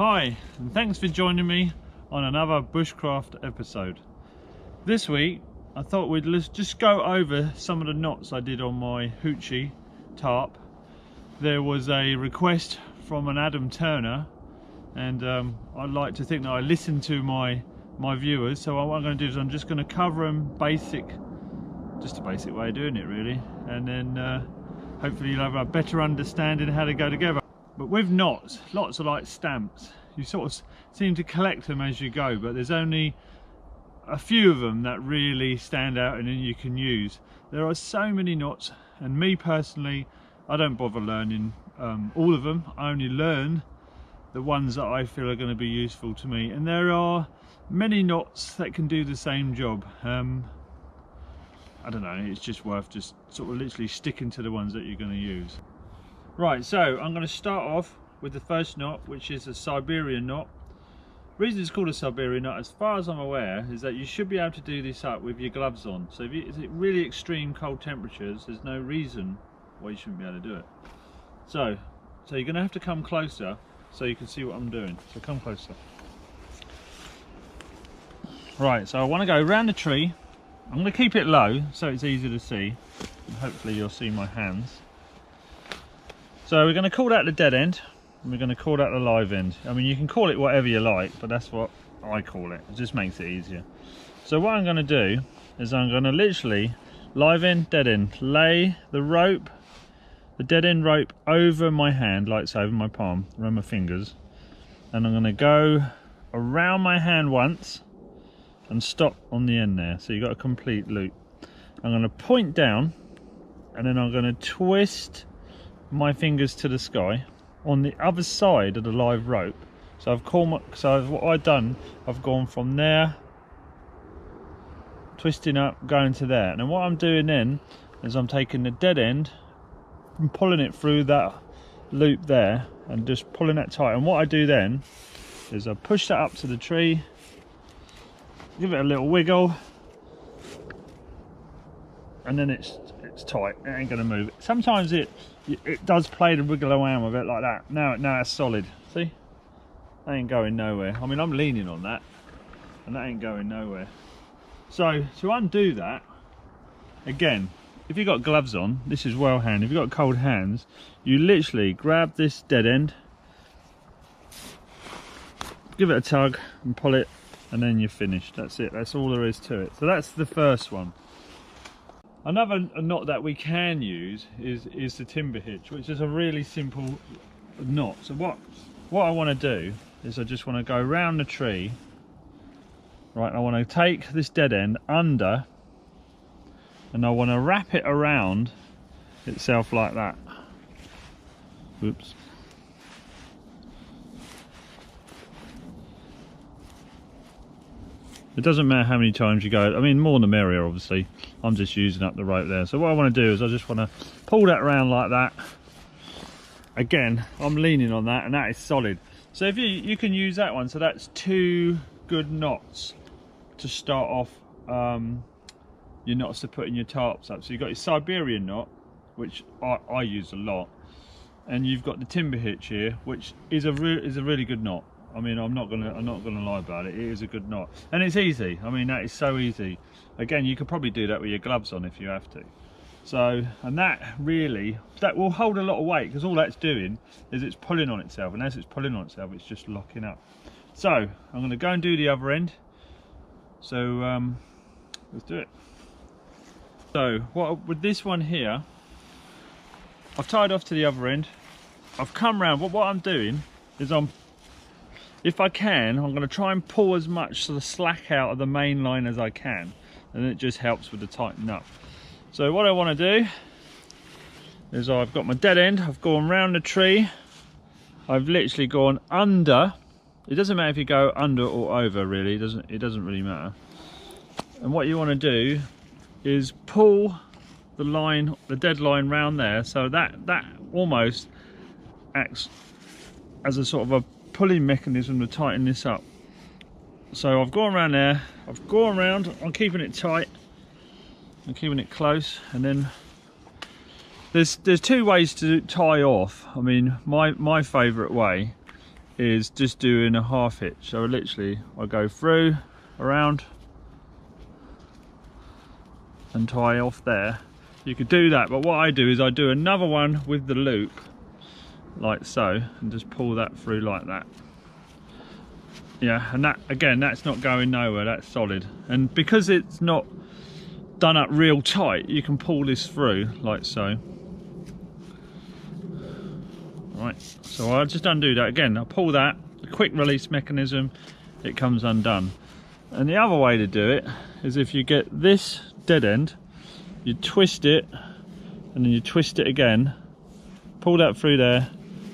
Hi, and thanks for joining me on another bushcraft episode. This week I thought we'd just go over some of the knots I did on my Hitch tarp. There was a request from an Adam Turner, and I'd like to think that I listened to my viewers. So what I'm going to do is I'm just going to cover them just a basic way of doing it really, and then hopefully you'll have a better understanding of how they go together. But with knots, lots are like stamps. You sort of seem to collect them as you go, but there's only a few of them that really stand out and then you can use. There are so many knots, and me personally, I don't bother learning all of them. I only learn the ones that I feel are going to be useful to me, and there are many knots that can do the same job. I don't know, it's just worth just sort of literally sticking to the ones that you're going to use. Right, so I'm going to start off with the first knot, which is a Siberian knot. The reason it's called a Siberian knot, as far as I'm aware, is that you should be able to do this up with your gloves on. So if it's really extreme cold temperatures, there's no reason why you shouldn't be able to do it. So you're going to have to come closer so you can see what I'm doing. So come closer. Right, so I want to go around the tree. I'm going to keep it low so it's easy to see, and hopefully you'll see my hands. So we're going to call that the dead end, and we're going to call that the live end. I mean, you can call it whatever you like, but that's what I call it. It just makes it easier. So what I'm going to do is I'm going to literally live end, dead end, lay the rope, the dead end rope over my hand, like so, over my palm, around my fingers, and I'm going to go around my hand once and stop on the end there. So you've got a complete loop. I'm going to point down, and then I'm going to twist my fingers to the sky on the other side of the live rope. So what I've done, I've gone from there, twisting up, going to there. And what I'm doing then is I'm taking the dead end and pulling it through that loop there and just pulling that tight. And what I do then is I push that up to the tree, give it a little wiggle, and then it's tight. It ain't gonna move. Sometimes it does play the wiggle around with it like that. Now it's solid. See, that ain't going nowhere. I mean, I'm leaning on that, and that ain't going nowhere. So to undo that, again, if you've got gloves on, this is well hand. If you've got cold hands, you literally grab this dead end, give it a tug and pull it, and then you're finished. That's it. That's all there is to it. So that's the first one. Another knot that we can use is the timber hitch, which is a really simple knot. So what I want to do is I just want to go around the tree. Right, I want to take this dead end under, and I want to wrap it around itself like that. Oops. It doesn't matter how many times you go. I mean, more the merrier, obviously. I'm just using up the rope there. So what I want to do is I just want to pull that around like that. Again, I'm leaning on that, and that is solid. So if you can use that one. So that's two good knots to start off your knots to put in your tarps up. So you've got your Siberian knot, which I use a lot, and you've got the timber hitch here, which is a really good knot. I mean, I'm not gonna lie about it. It is a good knot, and it's easy. I mean, that is so easy. Again, you could probably do that with your gloves on if you have to. So, and that will hold a lot of weight, because all that's doing is it's pulling on itself, and as it's pulling on itself, it's just locking up. So I'm going to go and do the other end. So let's do it. So with this one here, I've tied off to the other end. I've come round. What I'm doing is if I can, I'm going to try and pull as much of the slack out of the main line as I can, and it just helps with the tightening up. So what I want to do is I've got my dead end, I've gone round the tree, I've literally gone under. It doesn't matter if you go under or over, really, it doesn't really matter. And what you want to do is pull the line, the dead line round there, so that almost acts as a sort of a pulling mechanism to tighten this up. So I've gone around there, I've gone around, I'm keeping it tight, I'm keeping it close, and then there's two ways to tie off. I mean, my favourite way is just doing a half hitch. So literally I go through, around and tie off there. You could do that, but what I do is I do another one with the loop like so, and just pull that through like that. Yeah, and that again, that's not going nowhere, that's solid. And because it's not done up real tight, you can pull this through like so. Right, so I'll just undo that again. I'll pull that, a quick release mechanism, it comes undone. And the other way to do it is if you get this dead end, you twist it, and then you twist it again, pull that through there,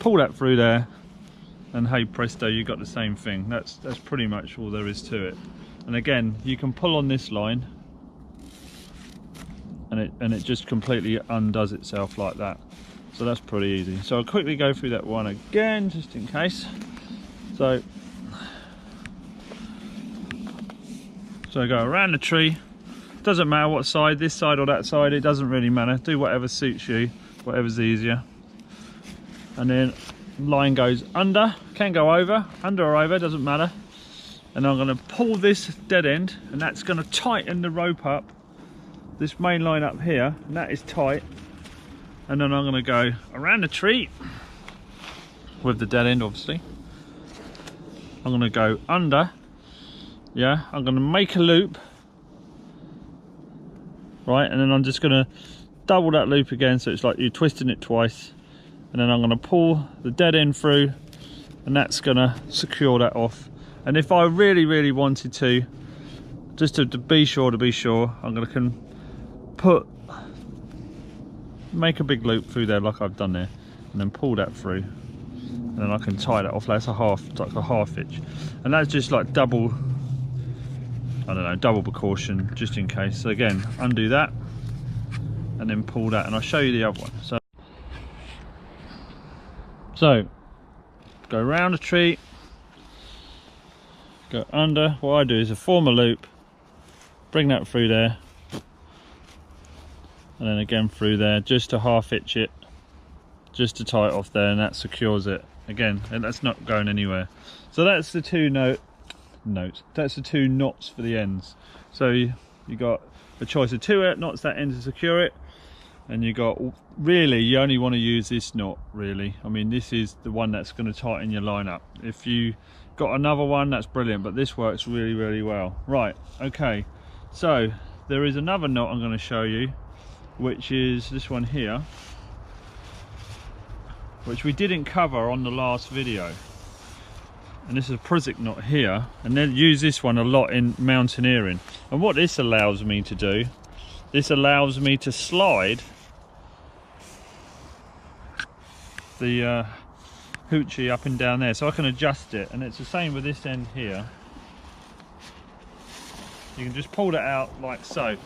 pull that through there, and hey presto, you got the same thing. That's pretty much all there is to it. And again, you can pull on this line, and it just completely undoes itself like that. So that's pretty easy. So I'll quickly go through that one again, just in case. So I go around the tree. Doesn't matter what side, this side or that side, it doesn't really matter. Do whatever suits you, whatever's easier. And then line goes under, can go over, under or over, doesn't matter. And I'm going to pull this dead end, and that's going to tighten the rope up, this main line up here, and that is tight. And then I'm going to go around the tree with the dead end, obviously. I'm going to go under, yeah, I'm going to make a loop, right, and then I'm just going to double that loop again, so it's like you're twisting it twice. And then I'm going to pull the dead end through, and that's going to secure that off. And if I really wanted to, just to be sure, I'm going to make a big loop through there like I've done there, and then pull that through, and then I can tie that off. That's like a half hitch, and that's just like double, I don't know, double precaution just in case. So again, undo that and then pull that, and I'll show you the other one. So go around the tree, go under. What I do is I form a loop, bring that through there, and then again through there, just to half hitch it, just to tie it off there, and that secures it again, and that's not going anywhere. So that's the two that's the two knots for the ends. So you got a choice of two knots that end to secure it, and you got, really you only want to use this knot, really. I mean, this is the one that's going to tighten your line up. If you got another one, that's brilliant, but this works really well. Right, okay, so there is another knot I'm going to show you, which is this one here, which we didn't cover on the last video. And this is a Bushcraft knot here, and then use this one a lot in mountaineering. And what this allows me to do, this allows me to slide the hoochie up and down there, so I can adjust it. And it's the same with this end here. You can just pull that out like so,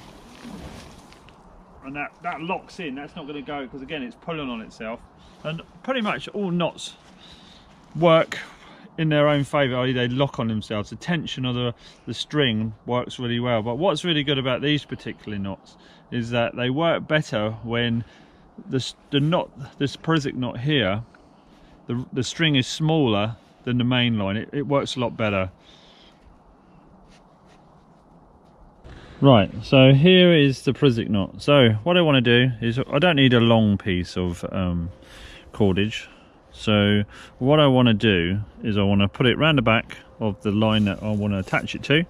and that locks in. That's not going to go, because again it's pulling on itself. And pretty much all knots work in their own favour, i.e. they lock on themselves. The tension of the string works really well. But what's really good about these particular knots is that they work better when this Bushcraft knot here, the string is smaller than the main line. It works a lot better. Right, so here is the Bushcraft knot. So what I want to do is, I don't need a long piece of cordage. So what I want to do is I want to put it round the back of the line that I want to attach it to.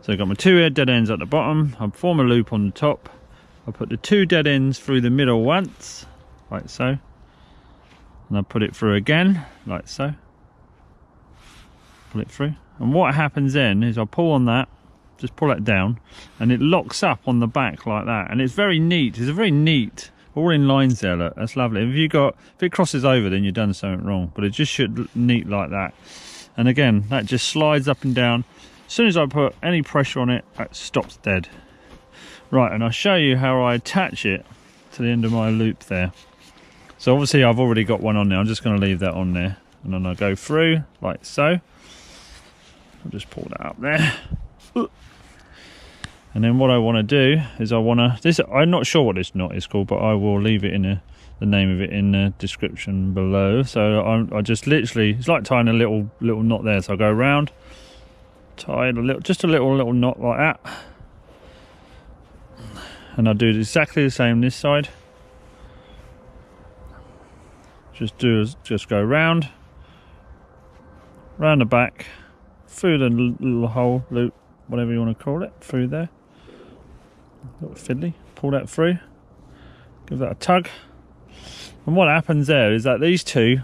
So I've got my two dead ends at the bottom, I form a loop on the top, I put the two dead ends through the middle once, like so, and I put it through again, like so, pull it through. And what happens then is I pull on that, just pull it down, and it locks up on the back like that. And it's very neat, it's a very neat, all in lines there, look, that's lovely. If it crosses over, then you've done something wrong, but it just should look neat like that. And again, that just slides up and down. As soon as I put any pressure on it, it stops dead. Right, and I'll show you how I attach it to the end of my loop there. So obviously I've already got one on there, I'm just going to leave that on there, and then I'll go through like so. I'll just pull that up there. And then what I want to do is I'm not sure what this knot is called, but I will leave it in a the name of it in the description below. So I just literally, it's like tying a little knot there. So I go around, tie just a little knot like that, and I do exactly the same this side. Just go round the back, through the little hole, loop, whatever you want to call it, through there. A little fiddly, pull that through, give that a tug. And what happens there is that these two,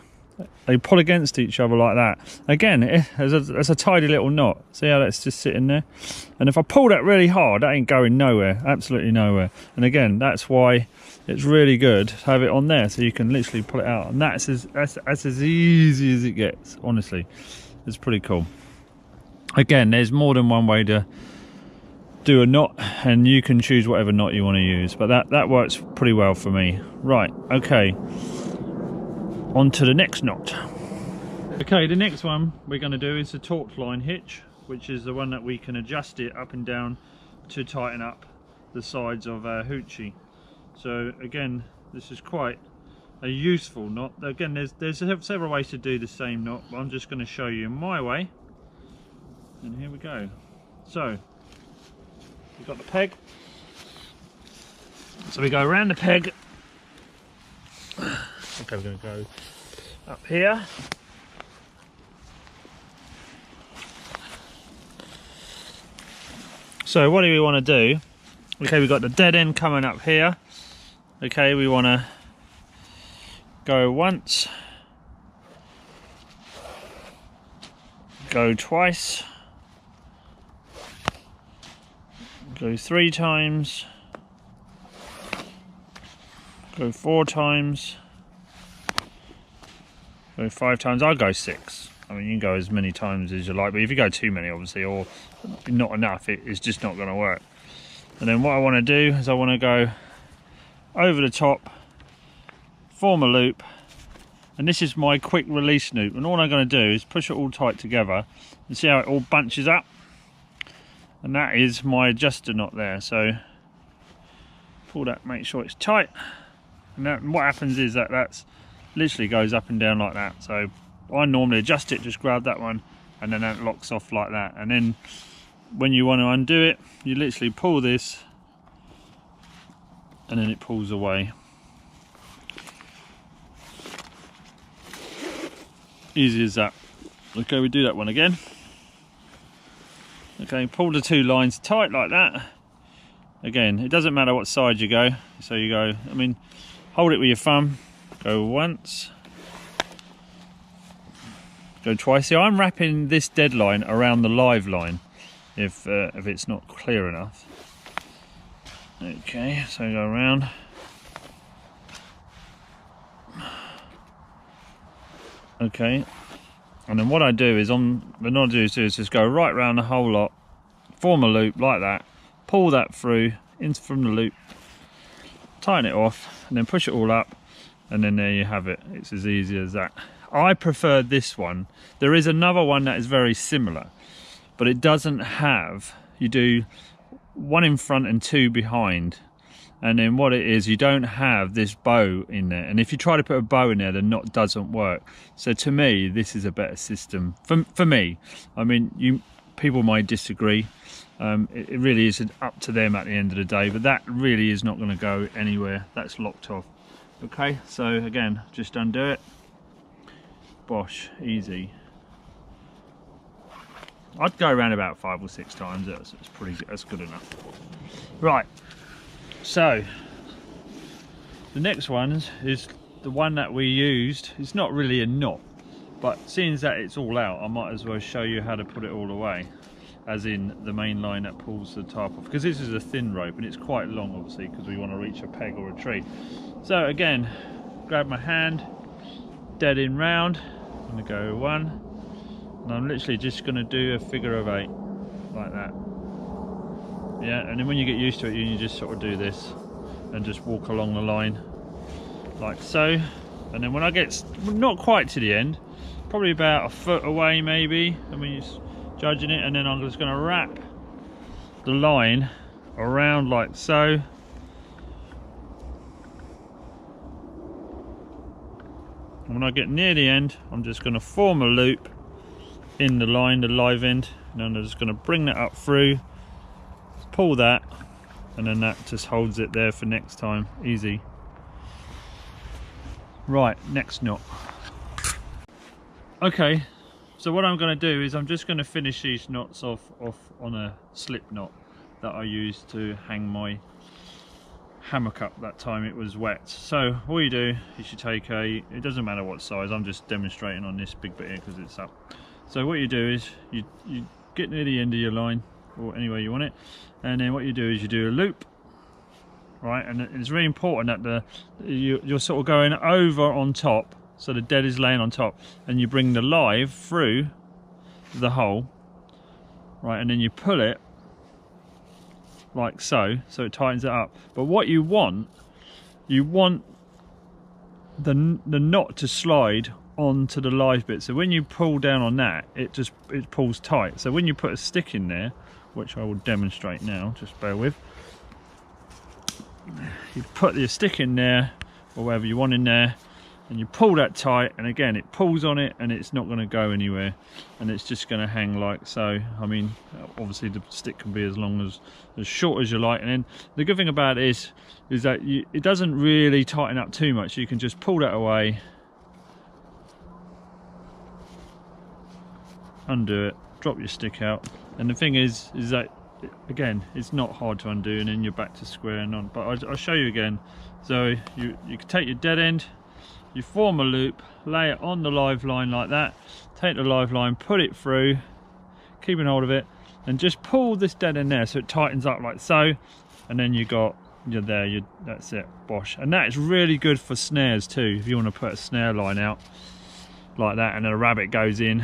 they pull against each other like that. Again, it's a tidy little knot. See how that's just sitting there? And if I pull that really hard, that ain't going nowhere, absolutely nowhere. And again, that's why it's really good to have it on there, so you can literally pull it out. And that's as easy as it gets, honestly. It's pretty cool. Again, there's more than one way to do a knot, and you can choose whatever knot you want to use, but that works pretty well for me. Right, okay, on to the next knot. Okay, the next one we're going to do is the taut line hitch, which is the one that we can adjust it up and down to tighten up the sides of our hoochie. So again, this is quite a useful knot. Again, there's several ways to do the same knot, but I'm just going to show you my way. And here we go. So we've got the peg, so we go around the peg. Okay, we're going to go up here, so what do we want to do? Okay, we've got the dead end coming up here. Okay, we want to go once, go twice, go 3 times, go 4 times, go 5 times. I'll go 6. I mean, you can go as many times as you like, but if you go too many, obviously, or not enough, it's just not going to work. And then what I want to do is I want to go over the top, form a loop, and this is my quick release loop, and all I'm going to do is push it all tight together and see how it all bunches up. And that is my adjuster knot there. So pull that, make sure it's tight, and that, what happens is that's literally goes up and down like that. So I normally adjust it, just grab that one, and then that locks off like that. And then when you want to undo it, you literally pull this, and then it pulls away. Easy as that. Okay, we do that one again. Okay, pull the 2 lines tight like that. Again, it doesn't matter what side you go. So you go, I mean, hold it with your thumb, go once, go twice. See, I'm wrapping this dead line around the live line if it's not clear enough. Okay, so go around. Okay, and then what I do is just go right around the whole lot, form a loop like that, pull that through from the loop, tighten it off, and then push it all up, and then there you have it. It's as easy as that. I prefer this one. There is another one that is very similar, but it doesn't have, you do 1 in front and 2 behind, and then what it is, you don't have this bow in there, and if you try to put a bow in there, the knot doesn't work. So to me, this is a better system for me. I mean, people might disagree. It really is up to them at the end of the day, but that really is not going to go anywhere. That's locked off. Okay, so again, just undo it. Bosh, easy. I'd go around about 5 or 6 times. That's good enough. Right, so the next one is the one that we used. It's not really a knot, but seeing as that it's all out, I might as well show you how to put it all away, as in the main line that pulls the tarp off, because this is a thin rope and it's quite long, obviously, because we want to reach a peg or a tree. So again, grab my hand, dead in round. I'm going to go 1, and I'm literally just going to do a figure of 8 like that. Yeah, and then when you get used to it, you just sort of do this and just walk along the line like so. And then when I get not quite to the end, probably about a foot away maybe, I mean, you're judging it, and then I'm just going to wrap the line around like so, When I get near the end, I'm just going to form a loop in the line, the live end, and then I'm just going to bring that up through, pull that, and then that just holds it there for next time. Easy. Right, next knot. Okay, so what I'm going to do is I'm just going to finish these knots off on a slip knot that I used to hang my hammock up that time it was wet. So all you do is you take it doesn't matter what size, I'm just demonstrating on this big bit here because it's up. So what you do is you get near the end of your line, or anywhere you want it, and then what you do is you do a loop, right? And it's really important that you're sort of going over on top, so the dead is laying on top, and you bring the live through the hole, right? And then you pull it like so it tightens it up. But what you want the knot to slide onto the live bit, so when you pull down on that, it pulls tight. So when you put a stick in there, which I will demonstrate now, just bear with, you put your stick in there or whatever you want in there, and you pull that tight, and again it pulls on it and it's not going to go anywhere, and it's just going to hang like so. I mean, obviously the stick can be as long as short as you like, and then the good thing about it is that it doesn't really tighten up too much. You can just pull that away, undo it, drop your stick out, and the thing is that again it's not hard to undo, and then you're back to square and on. But I'll show you again. So you can take your dead end, you form a loop, lay it on the live line like that, take the live line, put it through, keeping hold of it, and just pull this dead end there so it tightens up like so, and then you're there, that's it, bosh. And that is really good for snares too, if you want to put a snare line out like that and then a rabbit goes in,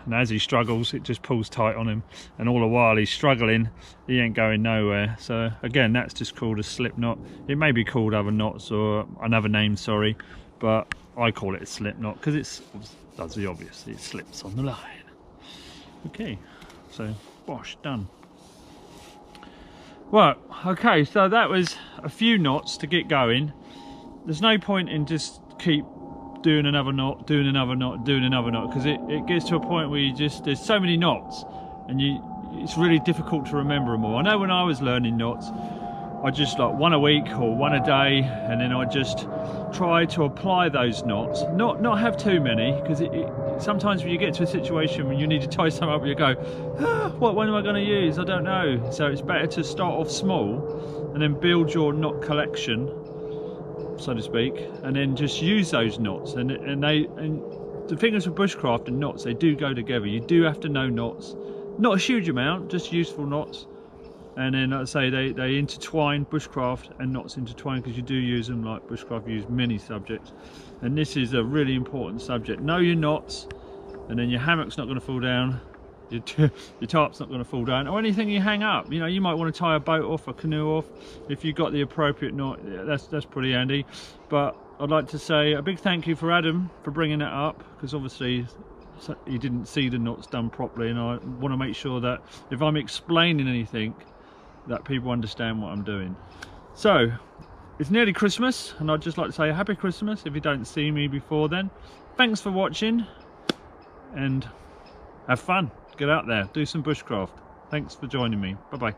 and as he struggles it just pulls tight on him, and all the while he's struggling, he ain't going nowhere. So again, that's just called a slip knot. It may be called other knots or another name, sorry, but I call it a slip knot because it does the obvious, it slips on the line. Okay, so bosh, done. Well, okay, so that was a few knots to get going. There's no point in just keep doing another knot, doing another knot, doing another knot, because it gets to a point where there's so many knots and it's really difficult to remember them all. I know when I was learning knots, I just like one a week or one a day, and then I just try to apply those knots, not have too many, because sometimes when you get to a situation when you need to tie something up, you go, what one am I going to use? I don't know. So it's better to start off small and then build your knot collection, so to speak, and then just use those knots. And the thing is with bushcraft and knots, they do go together. You do have to know knots, not a huge amount, just useful knots. And then, like I say, they intertwine, bushcraft and knots intertwine, because you do use them, like bushcraft use many subjects, and this is a really important subject. Know your knots, and then your hammock's not going to fall down, your tarp's not going to fall down, or anything you hang up. You know, you might want to tie a boat off, a canoe off, if you've got the appropriate knot. Yeah, that's pretty handy. But I'd like to say a big thank you for Adam for bringing that up, because obviously he didn't see the knots done properly, and I want to make sure that if I'm explaining anything, that people understand what I'm doing. So it's nearly Christmas, and I'd just like to say a happy Christmas if you don't see me before then. Thanks for watching, and have fun, get out there, do some bushcraft. Thanks for joining me. Bye bye.